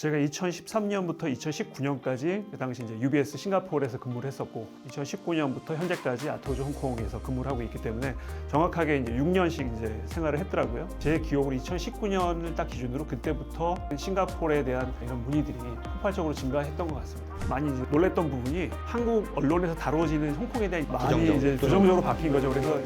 제가 2013년부터 2019년까지 그 당시 이제 UBS 싱가포르에서 근무를 했었고 2019년부터 현재까지 아토즈 홍콩에서 근무를 하고 있기 때문에 정확하게 이제 6년씩 이제 생활을 했더라고요. 제 기억으로 2019년을 딱 기준으로 그때부터 싱가포르에 대한 이런 문의들이 폭발적으로 증가했던 것 같습니다. 많이 이제 놀랬던 부분이 한국 언론에서 다뤄지는 홍콩에 대한 많이 이제 부정적으로 바뀐 거죠. 그래서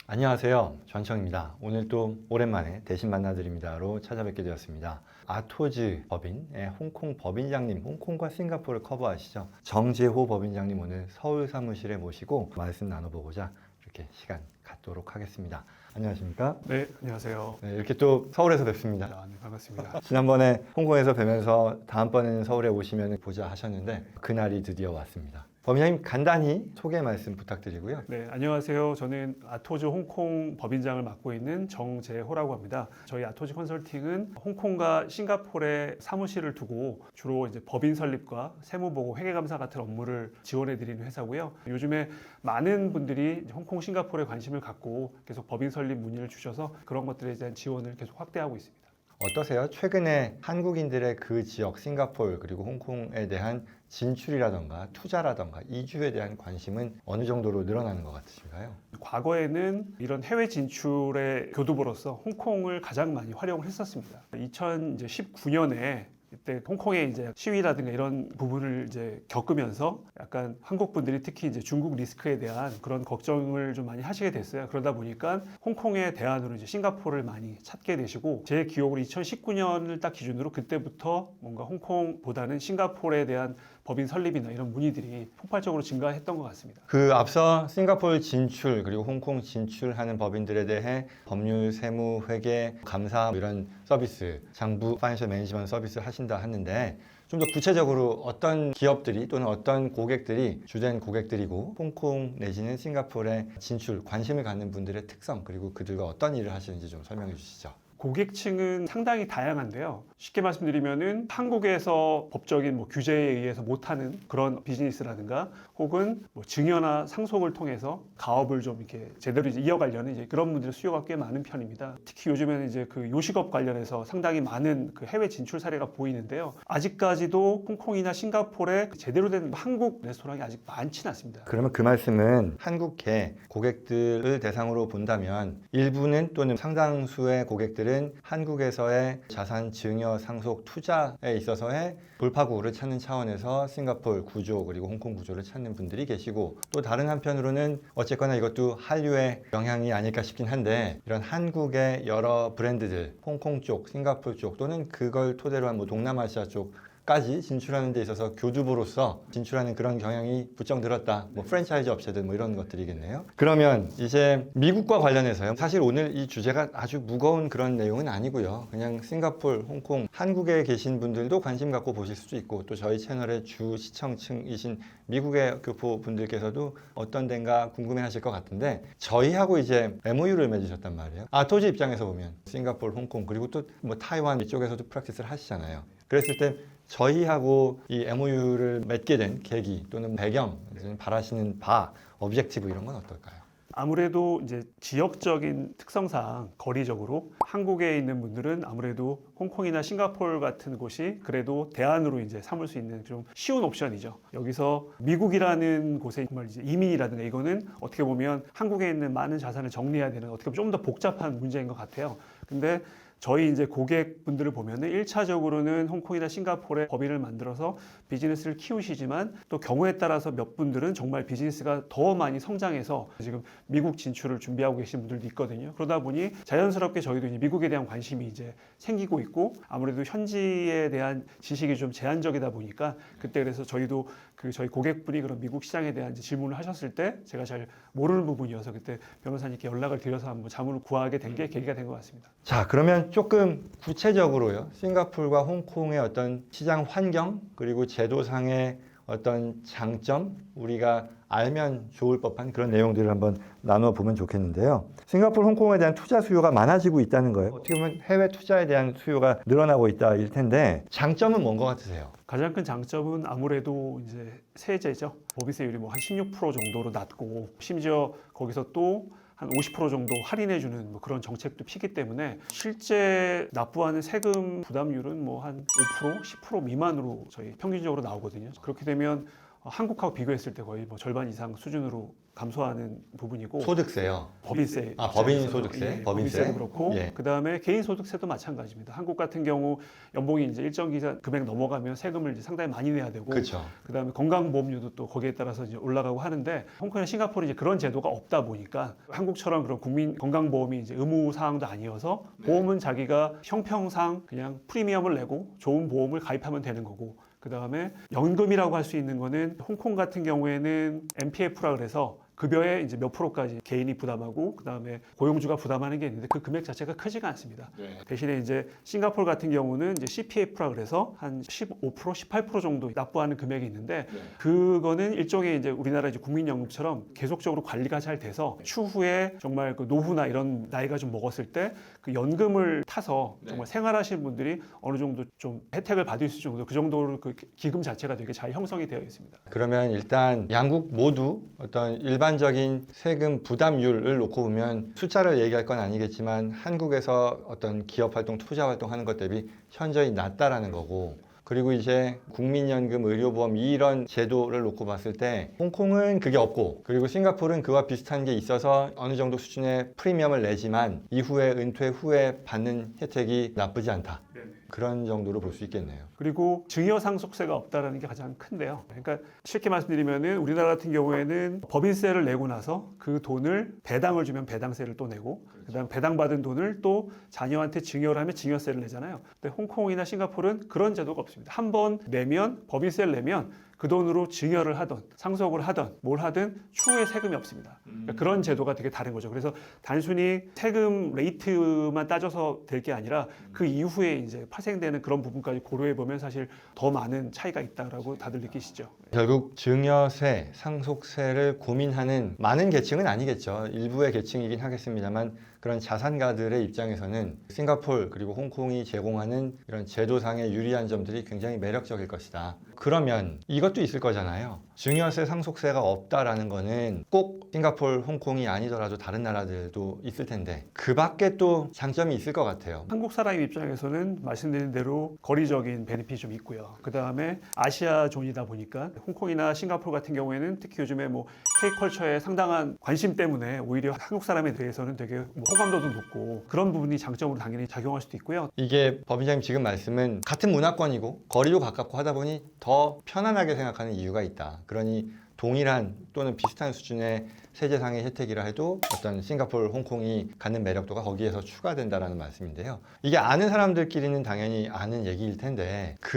안녕하세요, 전청입니다. 오늘 또 오랜만에 대신 만나드립니다로 찾아뵙게 되었습니다. 아토즈 법인의 홍콩 법인장님, 홍콩과 싱가포르를 커버하시죠. 정재호 법인장님 오늘 서울 사무실에 모시고 말씀 나눠보고자 이렇게 시간 갖도록 하겠습니다. 안녕하십니까? 네, 안녕하세요. 네, 이렇게 또 서울에서 뵙습니다. 네, 반갑습니다. 지난번에 홍콩에서 뵈면서 다음번에는 서울에 오시면 보자 하셨는데 그날이 드디어 왔습니다. 법인장님 간단히 소개 말씀 부탁드리고요. 네, 안녕하세요. 저는 아토즈 홍콩 법인장을 맡고 있는 정재호라고 합니다. 저희 아토즈 컨설팅은 홍콩과 싱가포르에 사무실을 두고 주로 이제 법인 설립과 세무보고, 회계감사 같은 업무를 지원해드리는 회사고요. 요즘에 많은 분들이 홍콩, 싱가포르에 관심을 갖고 계속 법인 설립 문의를 주셔서 그런 것들에 대한 지원을 계속 확대하고 있습니다. 어떠세요? 최근에 한국인들의 그 지역 싱가포르 그리고 홍콩에 대한 진출이라던가 투자라던가 이주에 대한 관심은 어느 정도로 늘어나는 것 같으신가요? 과거에는 이런 해외 진출의 교두보로서 홍콩을 가장 많이 활용을 했었습니다. 2019년에 이때 홍콩의 이제 시위라든가 이런 부분을 이제 겪으면서 약간 한국 분들이 특히 이제 중국 리스크에 대한 그런 걱정을 좀 많이 하시게 됐어요. 그러다 보니까 홍콩의 대안으로 이제 싱가포르를 많이 찾게 되시고, 제 기억으로 2019년을 딱 기준으로 그때부터 뭔가 홍콩보다는 싱가포르에 대한 법인 설립이나 이런 문의들이 폭발적으로 증가했던 것 같습니다. 그 앞서 싱가포르 진출 그리고 홍콩 진출하는 법인들에 대해 법률, 세무, 회계, 감사 이런 서비스, 장부, 파이낸셜 매니지먼트 서비스를 하신다 하는데 좀 더 구체적으로 어떤 기업들이 또는 어떤 고객들이 주된 고객들이고 홍콩 내지는 싱가포르에 진출, 관심을 갖는 분들의 특성 그리고 그들과 어떤 일을 하시는지 좀 설명해 주시죠. 고객층은 상당히 다양한데요. 쉽게 말씀드리면은 한국에서 법적인 규제에 의해서 못하는 그런 비즈니스라든가 혹은 증여나 상속을 통해서 가업을 좀 이렇게 제대로 이제 이어가려는 이제 그런 분들의 수요가 꽤 많은 편입니다. 특히 요즘에는 이제 그 요식업 관련해서 상당히 많은 그 해외 진출 사례가 보이는데요. 아직까지도 홍콩이나 싱가포르에 제대로 된 한국 레스토랑이 아직 많지는 않습니다. 그러면 그 말씀은 한국계 고객들을 대상으로 본다면 일부는 또는 상당수의 고객들은 한국에서의 자산 증여, 상속, 투자에 있어서의 돌파구를 찾는 차원에서 싱가포르 구조 그리고 홍콩 구조를 찾는 분들이 계시고, 또 다른 한편으로는 어쨌거나 이것도 한류의 영향이 아닐까 싶긴 한데 이런 한국의 여러 브랜드들, 홍콩 쪽, 싱가포르 쪽 또는 그걸 토대로 한 동남아시아 쪽까지 진출하는 데 있어서 교두보로서 진출하는 그런 경향이 부쩍 늘었다. 프랜차이즈 업체들 이런 것들이겠네요. 그러면 이제 미국과 관련해서요. 사실 오늘 이 주제가 아주 무거운 그런 내용은 아니고요. 그냥 싱가포르, 홍콩, 한국에 계신 분들도 관심 갖고 보실 수도 있고 또 저희 채널의 주 시청층이신 미국의 교포 분들께서도 어떤 데인가 궁금해 하실 것 같은데, 저희하고 이제 MOU를 맺으셨단 말이에요. 아토즈 입장에서 보면 싱가포르, 홍콩 그리고 또 타이완 이쪽에서도 프랙티스를 하시잖아요. 그랬을 때 저희하고 이 MOU를 맺게 된 계기 또는 배경, 바라시는 바, 오브젝티브 이런 건 어떨까요? 아무래도 이제 지역적인 특성상 거리적으로 한국에 있는 분들은 아무래도 홍콩이나 싱가포르 같은 곳이 그래도 대안으로 이제 삼을 수 있는 좀 쉬운 옵션이죠. 여기서 미국이라는 곳에 정말 이제 이민이라든가 이거는 어떻게 보면 한국에 있는 많은 자산을 정리해야 되는 어떻게 보면 좀 더 복잡한 문제인 것 같아요. 근데 저희 이제 고객분들을 보면은 1차적으로는 홍콩이나 싱가포르에 법인을 만들어서 비즈니스를 키우시지만 또 경우에 따라서 몇 분들은 정말 비즈니스가 더 많이 성장해서 지금 미국 진출을 준비하고 계신 분들도 있거든요. 그러다 보니 자연스럽게 저희도 이제 미국에 대한 관심이 이제 생기고 있고, 아무래도 현지에 대한 지식이 좀 제한적이다 보니까 그때 그래서 저희도 저희 고객분이 그런 미국 시장에 대한 이제 질문을 하셨을 때 제가 잘 모르는 부분이어서 그때 변호사님께 연락을 드려서 한번 자문을 구하게 된 게 계기가 된 것 같습니다. 자, 그러면 조금 구체적으로요. 싱가포르와 홍콩의 어떤 시장 환경 그리고 제도상의 어떤 장점, 우리가 알면 좋을 법한 그런 내용들을 한번 나눠보면 좋겠는데요. 싱가포르, 홍콩에 대한 투자 수요가 많아지고 있다는 거예요. 어떻게 보면 해외 투자에 대한 수요가 늘어나고 있다 일 텐데 장점은 뭔 것 같으세요? 가장 큰 장점은 아무래도 이제 세제죠. 법인세율이 한 16% 정도로 낮고, 심지어 거기서 또 한 50% 정도 할인해주는 뭐 그런 정책도 피기 때문에 실제 납부하는 세금 부담률은 뭐 한 5%, 10% 미만으로 저희 평균적으로 나오거든요. 그렇게 되면 한국하고 비교했을 때 거의 뭐 절반 이상 수준으로 감소하는 부분이고 소득세요. 법인세. 법인 소득세? 예, 법인세? 법인세도 그렇고 예. 그다음에 개인 소득세도 마찬가지입니다. 한국 같은 경우 연봉이 이제 일정 기간 금액 넘어가면 세금을 이제 상당히 많이 내야 되고 그렇죠. 그다음에 건강보험료도 또 거기에 따라서 이제 올라가고 하는데 홍콩이나 싱가포르 이제 그런 제도가 없다 보니까 한국처럼 그런 국민 건강보험이 이제 의무 사항도 아니어서 보험은 자기가 형평상 그냥 프리미엄을 내고 좋은 보험을 가입하면 되는 거고 그다음에 연금이라고 할 수 있는 거는 홍콩 같은 경우에는 MPF라 그래서 급여의 이제 몇 프로까지 개인이 부담하고 그다음에 고용주가 부담하는 게 있는데 그 금액 자체가 크지가 않습니다. 대신에 이제 싱가포르 같은 경우는 이제 CPF라 그래서 한 15%, 18% 정도 납부하는 금액이 있는데 그거는 일종의 이제 우리나라 이제 국민연금처럼 계속적으로 관리가 잘 돼서 추후에 정말 그 노후나 이런 나이가 좀 먹었을 때 그 연금을 타서 정말 생활하시는 분들이 어느 정도 좀 혜택을 받을 수 있을 정도 그 정도로 그 기금 자체가 되게 잘 형성이 되어 있습니다. 그러면 일단 양국 모두 어떤 일반적인 세금 부담률을 놓고 보면 숫자를 얘기할 건 아니겠지만 한국에서 어떤 기업 활동, 투자 활동 하는 것 대비 현저히 낮다라는 거고 그리고 이제 국민연금, 의료보험 이런 제도를 놓고 봤을 때 홍콩은 그게 없고 그리고 싱가포르는 그와 비슷한 게 있어서 어느 정도 수준의 프리미엄을 내지만 이후에 은퇴 후에 받는 혜택이 나쁘지 않다. 그런 정도로 볼 수 있겠네요. 그리고 증여 상속세가 없다라는 게 가장 큰데요. 그러니까 쉽게 말씀드리면은 우리나라 같은 경우에는 법인세를 내고 나서 그 돈을 배당을 주면 배당세를 또 내고 그다음 배당 받은 돈을 또 자녀한테 증여를 하면 증여세를 내잖아요. 근데 홍콩이나 싱가포르는 그런 제도가 없습니다. 한 번 내면 법인세를 내면 그 돈으로 증여를 하던 상속을 하던 뭘 하든 추후에 세금이 없습니다. 그러니까 그런 제도가 되게 다른 거죠. 그래서 단순히 세금 레이트만 따져서 될 게 아니라 그 이후에 이제 파생되는 그런 부분까지 고려해 보면 사실 더 많은 차이가 있다라고 다들 느끼시죠. 결국 증여세, 상속세를 고민하는 많은 계층은 아니겠죠. 일부의 계층이긴 하겠습니다만 그런 자산가들의 입장에서는 싱가포르 그리고 홍콩이 제공하는 이런 제도상의 유리한 점들이 굉장히 매력적일 것이다. 그러면 이것도 있을 거잖아요. 증여세, 상속세가 없다라는 거는 꼭 싱가포르, 홍콩이 아니더라도 다른 나라들도 있을 텐데 그 밖에 또 장점이 있을 것 같아요. 한국 사람 입장에서는 말씀드린 대로 거리적인 베네핏이 좀 있고요. 그 다음에 아시아 존이다 보니까 홍콩이나 싱가포르 같은 경우에는 특히 요즘에 뭐 K컬처에 상당한 관심 때문에 오히려 한국 사람에 대해서는 되게 뭐 호감도도 높고 그런 부분이 장점으로 당연히 작용할 수도 있고요. 이게 법인장님 지금 말씀은 같은 문화권이고 거리도 가깝고 하다 보니 더 편안하게 생각하는 이유가 있다. 그러니 동일한 또는 비슷한 수준의 세제상의 혜택이라 해도 어떤 싱가포르, 홍콩이 갖는 매력도가 거기에서 추가된다라는 말씀인데요. 이게 아는 사람들끼리는 당연히 아는 얘기일 텐데 그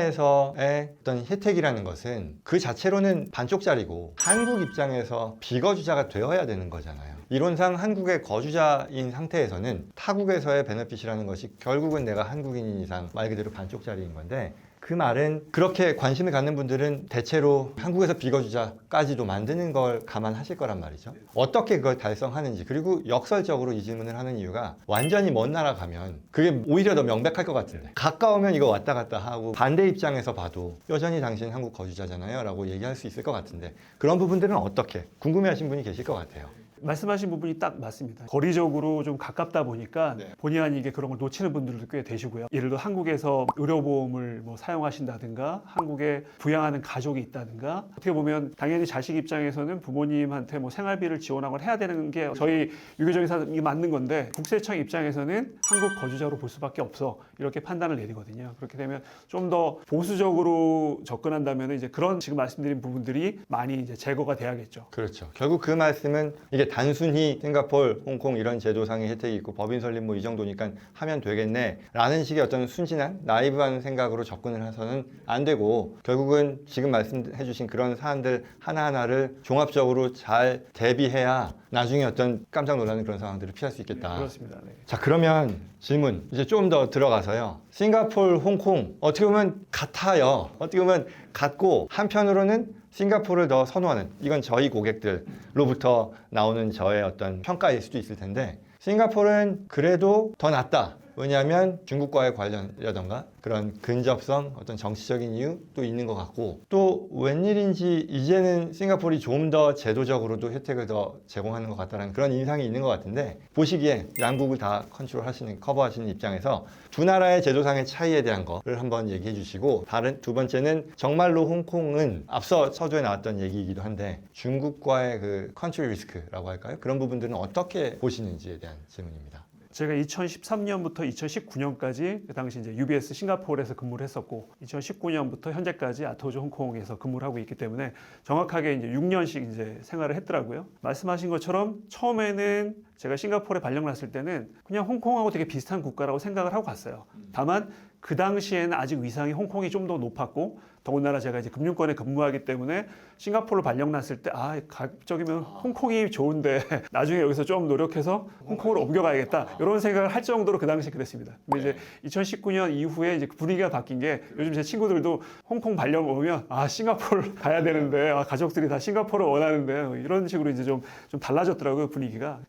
나라에서의 어떤 혜택이라는 것은 그 자체로는 반쪽짜리고 한국 입장에서 비거주자가 되어야 되는 거잖아요. 이론상 한국의 거주자인 상태에서는 타국에서의 베네핏이라는 것이 결국은 내가 한국인인 이상 말 그대로 반쪽짜리인 건데 그 말은 그렇게 관심을 갖는 분들은 대체로 한국에서 비거주자까지도 만드는 걸 감안하실 거란 말이죠. 어떻게 그걸 달성하는지 그리고 역설적으로 이 질문을 하는 이유가 완전히 먼 나라 가면 그게 오히려 더 명백할 것 같은데 가까우면 이거 왔다 갔다 하고 반대 입장에서 봐도 여전히 당신 한국 거주자잖아요 라고 얘기할 수 있을 것 같은데 그런 부분들은 어떻게 궁금해하신 분이 계실 것 같아요. 말씀하신 부분이 딱 맞습니다. 거리적으로 좀 가깝다 보니까 네. 본의 아니게 그런 걸 놓치는 분들도 꽤 되시고요. 예를 들어 한국에서 의료보험을 뭐 사용하신다든가 한국에 부양하는 가족이 있다든가 어떻게 보면 당연히 자식 입장에서는 부모님한테 뭐 생활비를 지원하거나 해야 되는 게 저희 유교적인 사람이 맞는 건데 국세청 입장에서는 한국 거주자로 볼 수밖에 없어 이렇게 판단을 내리거든요. 그렇게 되면 좀 더 보수적으로 접근한다면 이제 그런 지금 말씀드린 부분들이 많이 이제 제거가 돼야겠죠. 그렇죠. 결국 그 말씀은 이게 단순히 싱가포르, 홍콩 이런 제도상의 혜택이 있고 법인 설립 뭐 이 정도니까 하면 되겠네 라는 식의 어떤 순진한 나이브한 생각으로 접근을 해서는 안 되고 결국은 지금 말씀해 주신 그런 사안들 하나하나를 종합적으로 잘 대비해야 나중에 어떤 깜짝 놀라는 그런 상황들을 피할 수 있겠다. 그렇습니다. 네. 자 그러면 질문 이제 좀 더 들어가서요. 싱가포르, 홍콩 어떻게 보면 같아요. 어떻게 보면 같고 한편으로는 싱가포르를 더 선호하는 이건 저희 고객들로부터 나오는 저의 어떤 평가일 수도 있을 텐데 싱가포르는 그래도 더 낫다. 왜냐하면 중국과의 관련이라던가 그런 근접성, 어떤 정치적인 이유도 있는 것 같고, 또 웬일인지 이제는 싱가포르이 좀 더 제도적으로도 혜택을 더 제공하는 것 같다는 그런 인상이 있는 것 같은데, 보시기에 양국을 다 컨트롤하시는, 커버하시는 입장에서 두 나라의 제도상의 차이에 대한 거를 한번 얘기해 주시고, 다른 두 번째는 정말로 홍콩은 앞서 서두에 나왔던 얘기이기도 한데 중국과의 그 컨트리 리스크라고 할까요? 그런 부분들은 어떻게 보시는지에 대한 질문입니다. 제가 2013년부터 2019년까지 그 당시 이제 UBS 싱가포르에서 근무를 했었고, 2019년부터 현재까지 아토즈 홍콩에서 근무를 하고 있기 때문에 정확하게 이제 6년씩 이제 생활을 했더라고요. 말씀하신 것처럼 처음에는 제가 싱가포르에 발령 났을 때는 그냥 홍콩하고 되게 비슷한 국가라고 생각을 하고 갔어요. 다만 그 당시에는 아직 위상이 홍콩이 좀 더 높았고, 더군다나 제가 이제 금융권에 근무하기 때문에 싱가포르 발령 났을 때 가급적이면 홍콩이 좋은데 나중에 여기서 좀 노력해서 홍콩으로 옮겨가야겠다 이런 생각을 할 정도로 그 당시 그랬습니다. 근데 이제 2019년 이후에 이제 분위기가 바뀐 게, 요즘 제 친구들도 홍콩 발령 오면 싱가포르 가야 되는데 가족들이 다 싱가포르 원하는데 이런 식으로 이제 좀 달라졌더라고요, 분위기가.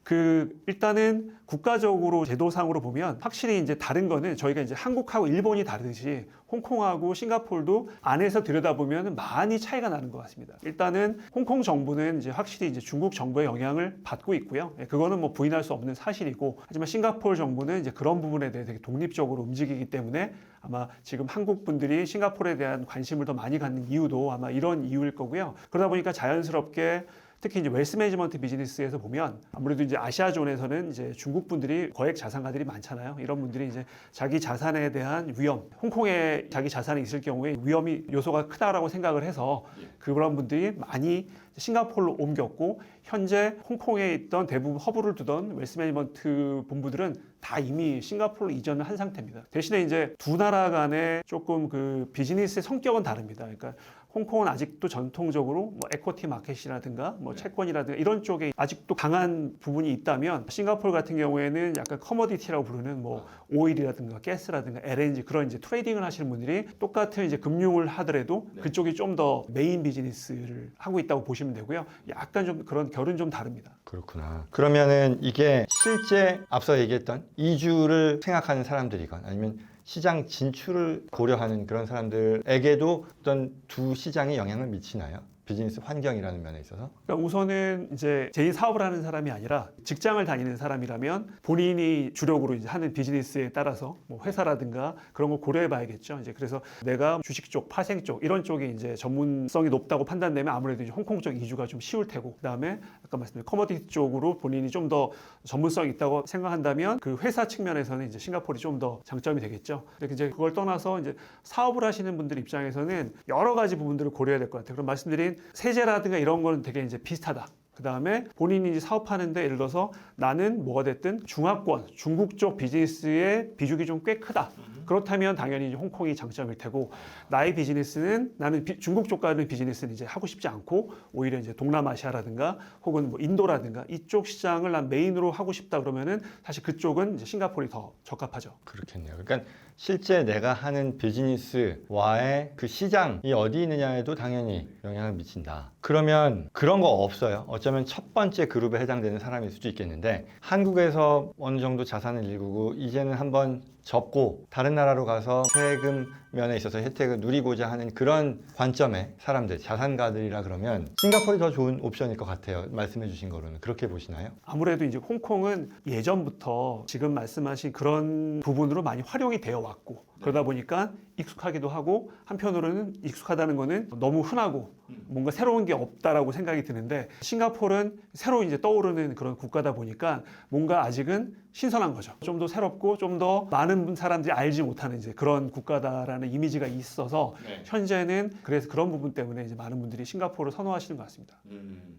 일단은 국가적으로 제도상으로 보면 확실히 이제 다른 거는, 저희가 이제 한국하고 일본이 다르듯이 홍콩하고 싱가포르도 안에서 들여다보면 많이 차이가 나는 것 같습니다. 일단은 홍콩 정부는 이제 확실히 이제 중국 정부의 영향을 받고 있고요. 그거는 뭐 부인할 수 없는 사실이고, 하지만 싱가포르 정부는 이제 그런 부분에 대해 되게 독립적으로 움직이기 때문에 아마 지금 한국 분들이 싱가포르에 대한 관심을 더 많이 갖는 이유도 아마 이런 이유일 거고요. 그러다 보니까 자연스럽게 특히 이제 웨alth 매니지먼트 비즈니스에서 보면 아무래도 이제 아시아존에서는 이제 중국 분들이 거액 자산가들이 많잖아요. 이런 분들이 이제 자기 자산에 대한 위험, 홍콩에 자기 자산이 있을 경우에 위험이 요소가 크다라고 생각을 해서 그런 분들이 많이 싱가포르로 옮겼고, 현재 홍콩에 있던 대부분 허브를 두던 웨alth 매니지먼트 본부들은 다 이미 싱가포르로 이전을 한 상태입니다. 대신에 이제 두 나라 간의 조금 그 비즈니스의 성격은 다릅니다. 그러니까 홍콩은 아직도 전통적으로 뭐 에코티 마켓이라든가 뭐 채권이라든가 이런 쪽에 아직도 강한 부분이 있다면, 싱가포르 같은 경우에는 약간 커머디티라고 부르는 뭐 오일이라든가 가스라든가 LNG 그런 이제 트레이딩을 하시는 분들이 똑같은 이제 금융을 하더라도 그쪽이 좀 더 메인 비즈니스를 하고 있다고 보시면 되고요. 약간 좀 그런 결은 좀 다릅니다. 그렇구나. 그러면은 이게 실제 앞서 얘기했던 이주를 생각하는 사람들이건 아니면 시장 진출을 고려하는 그런 사람들에게도 어떤 두 시장에 영향을 미치나요? 비즈니스 환경이라는 면에 있어서? 그러니까 우선은 이제 개인 사업을 하는 사람이 아니라 직장을 다니는 사람이라면 본인이 주력으로 이제 하는 비즈니스에 따라서 뭐 회사라든가 그런 걸 고려해 봐야겠죠. 이제 그래서 내가 주식 쪽, 파생 쪽 이런 쪽이 이제 전문성이 높다고 판단되면 아무래도 이제 홍콩 쪽 이주가 좀 쉬울 테고, 그다음에 아까 말씀드린 커머디티 쪽으로 본인이 좀 더 전문성이 있다고 생각한다면 그 회사 측면에서는 이제 싱가포르이 좀 더 장점이 되겠죠. 근데 이제 그걸 떠나서 이제 사업을 하시는 분들 입장에서는 여러 가지 부분들을 고려해야 될 것 같아요. 그럼 말씀드린 세제라든가 이런 거는 되게 이제 비슷하다. 그 다음에 본인이 이제 사업하는데 예를 들어서 나는 뭐가 됐든 중화권, 중국 쪽 비즈니스의 비중이 좀 꽤 크다. 그렇다면 당연히 이제 홍콩이 장점일 테고, 나의 비즈니스는 나는 중국 쪽 가는 비즈니스는 이제 하고 싶지 않고 오히려 이제 동남아시아라든가 혹은 뭐 인도라든가 이쪽 시장을 난 메인으로 하고 싶다 그러면은 사실 그쪽은 이제 싱가포르이 더 적합하죠. 그렇겠네요. 그러니까 실제 내가 하는 비즈니스와의 그 시장이 어디 있느냐에도 당연히 영향을 미친다. 그러면 그런 거 없어요? 어쩌면 첫 번째 그룹에 해당되는 사람일 수도 있겠는데, 한국에서 어느 정도 자산을 일구고 이제는 한번 접고 다른 나라로 가서 세금 면에 있어서 혜택을 누리고자 하는 그런 관점의 사람들, 자산가들이라 그러면 싱가포르이 더 좋은 옵션일 것 같아요. 말씀해 주신 거로는 그렇게 보시나요? 아무래도 이제 홍콩은 예전부터 지금 말씀하신 그런 부분으로 많이 활용이 되어 왔고, 그러다 보니까 익숙하기도 하고, 한편으로는 익숙하다는 거는 너무 흔하고 뭔가 새로운 게 없다라고 생각이 드는데, 싱가포르는 새로 이제 떠오르는 그런 국가다 보니까 뭔가 아직은 신선한 거죠. 좀 더 새롭고 좀 더 많은 사람들이 알지 못하는 이제 그런 국가다라는 이미지가 있어서 현재는 그래서 그런 부분 때문에 이제 많은 분들이 싱가포르를 선호하시는 것 같습니다.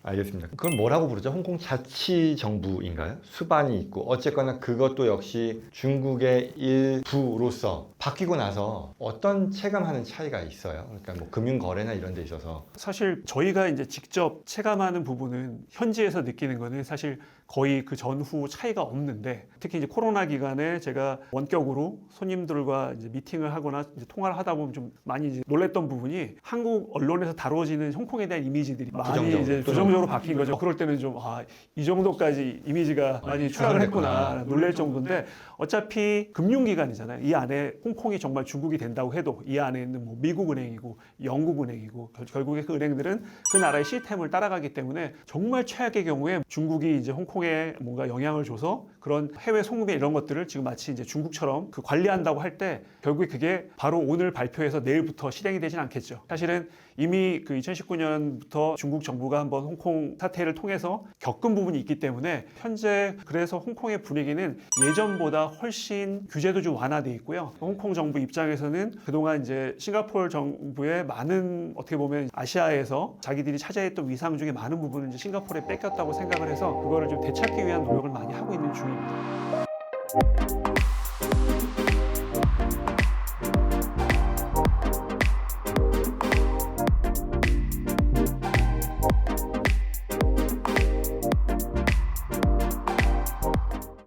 알겠습니다. 그건 뭐라고 부르죠? 홍콩 자치정부인가요? 수반이 있고, 어쨌거나 그것도 역시 중국의 일부로서 바뀌고 나서 어떤 체감하는 차이가 있어요? 그러니까 뭐 금융 거래나 이런 데 있어서. 사실 저희가 이제 직접 체감하는 부분은 현지에서 느끼는 거는 사실 거의 그 전후 차이가 없는데 특히 이제 코로나 기간에 제가 원격으로 손님들과 이제 미팅을 하거나 이제 통화를 하다 보면 좀 많이 이제 놀랬던 부분이 한국 언론에서 다뤄지는 홍콩에 대한 이미지들이 많이 부정적으로. 이제 부정적으로 바뀐 거죠. 그럴 때는 좀 이 정도까지 이미지가 많이 추락을 했구나 놀랄 정도인데 어차피 금융기관이잖아요. 이 안에 홍콩이 정말 중국이 된다고 해도 이 안에 있는 뭐 미국은행이고 영국은행이고 결국에 그 은행들은 그 나라의 시스템을 따라가기 때문에 정말 최악의 경우에 중국이 이제 홍콩에 뭔가 영향을 줘서 그런 해외 송금에 이런 것들을 지금 마치 이제 중국처럼 그 관리한다고 할 때 결국에 그게 바로 오늘 발표해서 내일부터 실행이 되진 않겠죠. 사실은 이미 그 2019년부터 중국 정부가 한번 홍콩 사태를 통해서 겪은 부분이 있기 때문에 현재 그래서 홍콩의 분위기는 예전보다 훨씬 규제도 좀 완화돼 있고요. 홍콩 정부 입장에서는 그동안 이제 싱가포르 정부의 많은 어떻게 보면 아시아에서 자기들이 차지했던 위상 중에 많은 부분을 이제 싱가포르에 뺏겼다고 생각을 해서 그거를 좀 되찾기 위한 노력을 많이 하고 있는 중입니다.